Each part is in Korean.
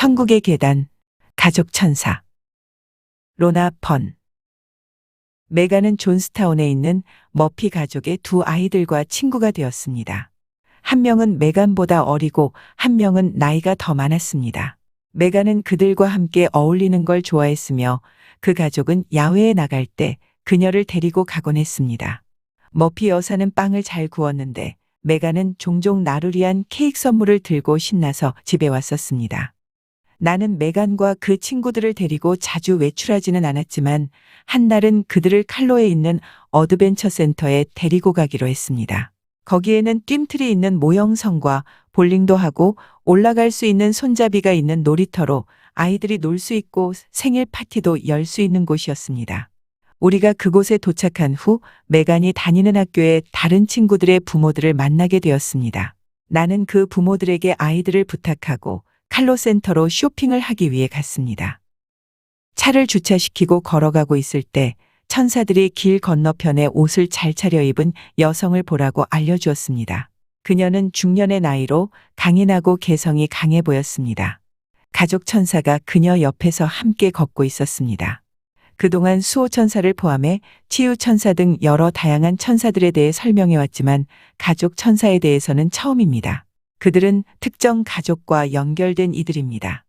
천국의 계단, 가족 천사. 로나 번. 메간은 존스타운에 있는 머피 가족의 두 아이들과 친구가 되었습니다. 한 명은 메간보다 어리고 한 명은 나이가 더 많았습니다. 메간은 그들과 함께 어울리는 걸 좋아했으며 그 가족은 야외에 나갈 때 그녀를 데리고 가곤 했습니다. 머피 여사는 빵을 잘 구웠는데 메간은 종종 나루리한 케이크 선물을 들고 신나서 집에 왔었습니다. 나는 메간과 그 친구들을 데리고 자주 외출하지는 않았지만 한날은 그들을 칼로에 있는 어드벤처 센터에 데리고 가기로 했습니다. 거기에는 뜀틀이 있는 모형성과 볼링도 하고 올라갈 수 있는 손잡이가 있는 놀이터로 아이들이 놀 수 있고 생일 파티도 열 수 있는 곳이었습니다. 우리가 그곳에 도착한 후 메간이 다니는 학교의 다른 친구들의 부모들을 만나게 되었습니다. 나는 그 부모들에게 아이들을 부탁하고 칼로 센터로 쇼핑을 하기 위해 갔습니다. 차를 주차시키고 걸어가고 있을 때 천사들이 길 건너편에 옷을 잘 차려입은 여성을 보라고 알려주었습니다. 그녀는 중년의 나이로 강인하고 개성이 강해 보였습니다. 가족 천사가 그녀 옆에서 함께 걷고 있었습니다. 그동안 수호천사를 포함해 치유천사 등 여러 다양한 천사들에 대해 설명해 왔지만 가족 천사에 대해서는 처음입니다. 그들은 특정 가족과 연결된 이들입니다.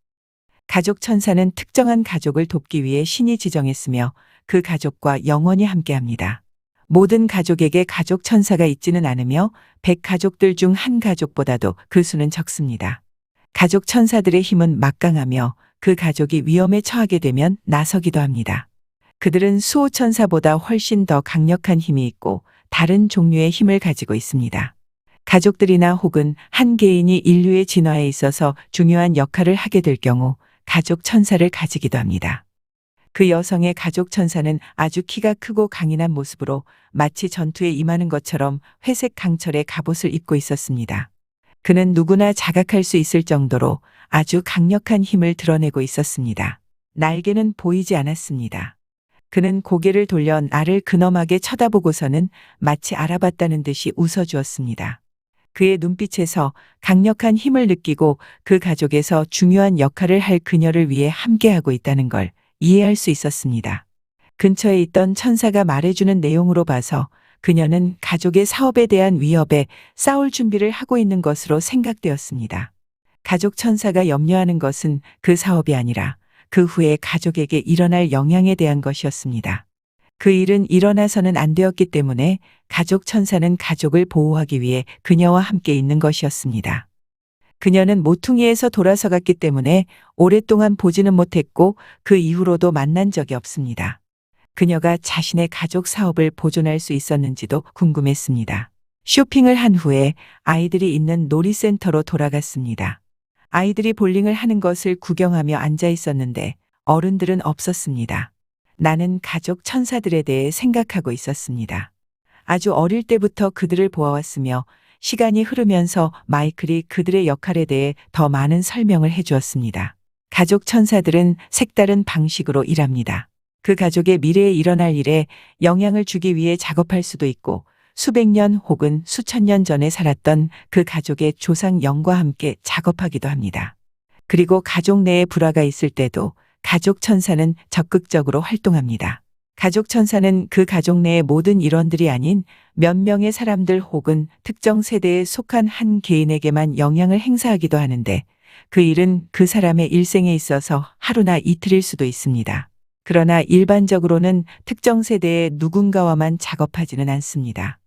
가족 천사는 특정한 가족을 돕기 위해 신이 지정했으며 그 가족과 영원히 함께합니다. 모든 가족에게 가족 천사가 있지는 않으며 100가족들 중 한 가족보다도 그 수는 적습니다. 가족 천사들의 힘은 막강하며 그 가족이 위험에 처하게 되면 나서기도 합니다. 그들은 수호천사보다 훨씬 더 강력한 힘이 있고 다른 종류의 힘을 가지고 있습니다. 가족들이나 혹은 한 개인이 인류의 진화에 있어서 중요한 역할을 하게 될 경우 가족 천사를 가지기도 합니다. 그 여성의 가족 천사는 아주 키가 크고 강인한 모습으로 마치 전투에 임하는 것처럼 회색 강철의 갑옷을 입고 있었습니다. 그는 누구나 자각할 수 있을 정도로 아주 강력한 힘을 드러내고 있었습니다. 날개는 보이지 않았습니다. 그는 고개를 돌려 나를 근엄하게 쳐다보고서는 마치 알아봤다는 듯이 웃어주었습니다. 그의 눈빛에서 강력한 힘을 느끼고 그 가족에서 중요한 역할을 할 그녀를 위해 함께하고 있다는 걸 이해할 수 있었습니다. 근처에 있던 천사가 말해주는 내용으로 봐서 그녀는 가족의 사업에 대한 위협에 싸울 준비를 하고 있는 것으로 생각되었습니다. 가족 천사가 염려하는 것은 그 사업이 아니라 그 후에 가족에게 일어날 영향에 대한 것이었습니다. 그 일은 일어나서는 안 되었기 때문에 가족 천사는 가족을 보호하기 위해 그녀와 함께 있는 것이었습니다. 그녀는 모퉁이에서 돌아서 갔기 때문에 오랫동안 보지는 못했고 그 이후로도 만난 적이 없습니다. 그녀가 자신의 가족 사업을 보존할 수 있었는지도 궁금했습니다. 쇼핑을 한 후에 아이들이 있는 놀이센터로 돌아갔습니다. 아이들이 볼링을 하는 것을 구경하며 앉아 있었는데 어른들은 없었습니다. 나는 가족 천사들에 대해 생각하고 있었습니다. 아주 어릴 때부터 그들을 보아왔으며 시간이 흐르면서 마이클이 그들의 역할에 대해 더 많은 설명을 해주었습니다. 가족 천사들은 색다른 방식으로 일합니다. 그 가족의 미래에 일어날 일에 영향을 주기 위해 작업할 수도 있고 수백 년 혹은 수천 년 전에 살았던 그 가족의 조상 영과 함께 작업하기도 합니다. 그리고 가족 내에 불화가 있을 때도 가족 천사는 적극적으로 활동합니다. 가족 천사는 그 가족 내의 모든 일원들이 아닌 몇 명의 사람들 혹은 특정 세대에 속한 한 개인에게만 영향을 행사하기도 하는데 그 일은 그 사람의 일생에 있어서 하루나 이틀일 수도 있습니다. 그러나 일반적으로는 특정 세대의 누군가와만 작업하지는 않습니다.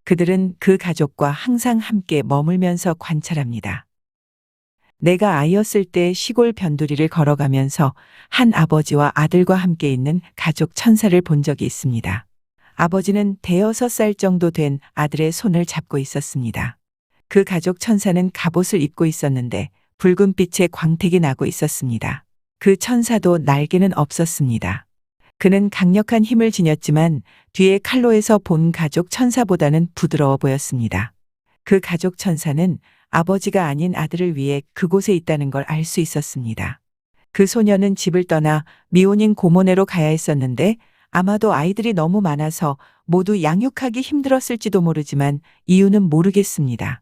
그들은 그 가족과 항상 함께 머물면서 관찰합니다. 내가 아이였을 때 시골 변두리를 걸어가면서 한 아버지와 아들과 함께 있는 가족 천사를 본 적이 있습니다. 아버지는 대여섯 살 정도 된 아들의 손을 잡고 있었습니다. 그 가족 천사는 갑옷을 입고 있었는데 붉은 빛의 광택이 나고 있었습니다. 그 천사도 날개는 없었습니다. 그는 강력한 힘을 지녔지만 뒤에 칼로에서 본 가족 천사보다는 부드러워 보였습니다. 그 가족 천사는 아버지가 아닌 아들을 위해 그곳에 있다는 걸 알 수 있었습니다. 그 소녀는 집을 떠나 미혼인 고모네로 가야 했었는데 아마도 아이들이 너무 많아서 모두 양육하기 힘들었을지도 모르지만 이유는 모르겠습니다.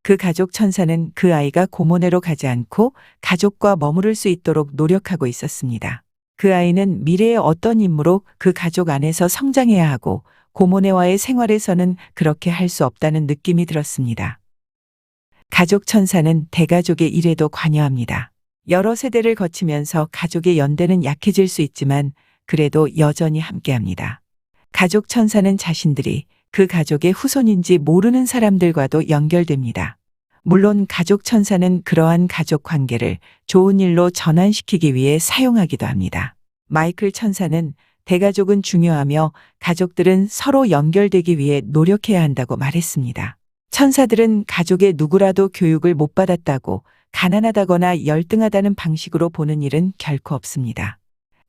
그 가족 천사는 그 아이가 고모네로 가지 않고 가족과 머무를 수 있도록 노력하고 있었습니다. 그 아이는 미래의 어떤 인물로 그 가족 안에서 성장해야 하고 고모네와의 생활에서는 그렇게 할 수 없다는 느낌이 들었습니다. 가족 천사는 대가족의 일에도 관여합니다. 여러 세대를 거치면서 가족의 연대는 약해질 수 있지만 그래도 여전히 함께합니다. 가족 천사는 자신들이 그 가족의 후손인지 모르는 사람들과도 연결됩니다. 물론 가족 천사는 그러한 가족 관계를 좋은 일로 전환시키기 위해 사용하기도 합니다. 마이클 천사는 대가족은 중요하며 가족들은 서로 연결되기 위해 노력해야 한다고 말했습니다. 천사들은 가족의 누구라도 교육을 못 받았다고 가난하다거나 열등하다는 방식으로 보는 일은 결코 없습니다.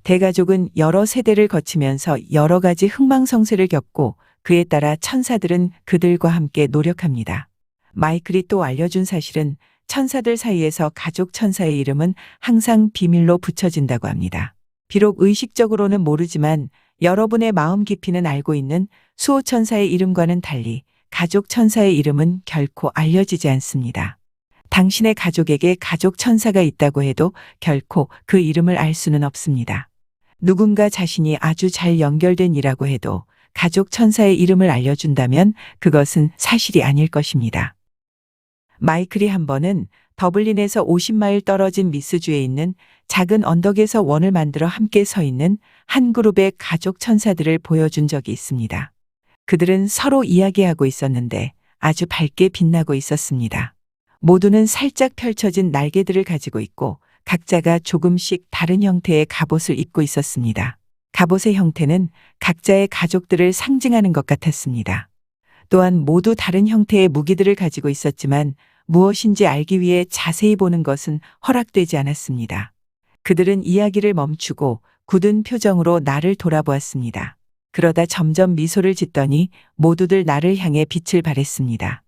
대가족은 여러 세대를 거치면서 여러 가지 흥망성쇠를 겪고 그에 따라 천사들은 그들과 함께 노력합니다. 마이클이 또 알려준 사실은 천사들 사이에서 가족 천사의 이름은 항상 비밀로 붙여진다고 합니다. 비록 의식적으로는 모르지만 여러분의 마음 깊이는 알고 있는 수호천사의 이름과는 달리 가족 천사의 이름은 결코 알려지지 않습니다. 당신의 가족에게 가족 천사가 있다고 해도 결코 그 이름을 알 수는 없습니다. 누군가 자신이 아주 잘 연결된 이라고 해도 가족 천사의 이름을 알려준다면 그것은 사실이 아닐 것입니다. 마이클이 한 번은 더블린에서 50마일 떨어진 미스주에 있는 작은 언덕에서 원을 만들어 함께 서 있는 한 그룹의 가족 천사들을 보여준 적이 있습니다. 그들은 서로 이야기하고 있었는데 아주 밝게 빛나고 있었습니다. 모두는 살짝 펼쳐진 날개들을 가지고 있고 각자가 조금씩 다른 형태의 갑옷을 입고 있었습니다. 갑옷의 형태는 각자의 가족들을 상징하는 것 같았습니다. 또한 모두 다른 형태의 무기들을 가지고 있었지만 무엇인지 알기 위해 자세히 보는 것은 허락되지 않았습니다. 그들은 이야기를 멈추고 굳은 표정으로 나를 돌아보았습니다. 그러다 점점 미소를 짓더니 모두들 나를 향해 빛을 발했습니다.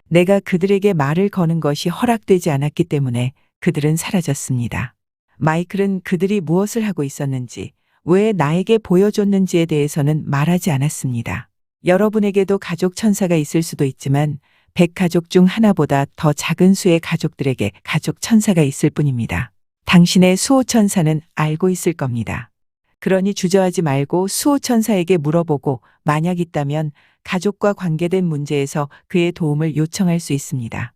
내가 그들에게 말을 거는 것이 허락되지 않았기 때문에 그들은 사라졌습니다. 마이클은 그들이 무엇을 하고 있었는지, 왜 나에게 보여줬는지에 대해서는 말하지 않았습니다. 여러분에게도 가족 천사가 있을 수도 있지만 100가족 중 하나보다 더 작은 수의 가족들에게 가족 천사가 있을 뿐입니다. 당신의 수호 천사는 알고 있을 겁니다. 그러니 주저하지 말고 수호 천사에게 물어보고 만약 있다면 가족과 관계된 문제에서 그의 도움을 요청할 수 있습니다.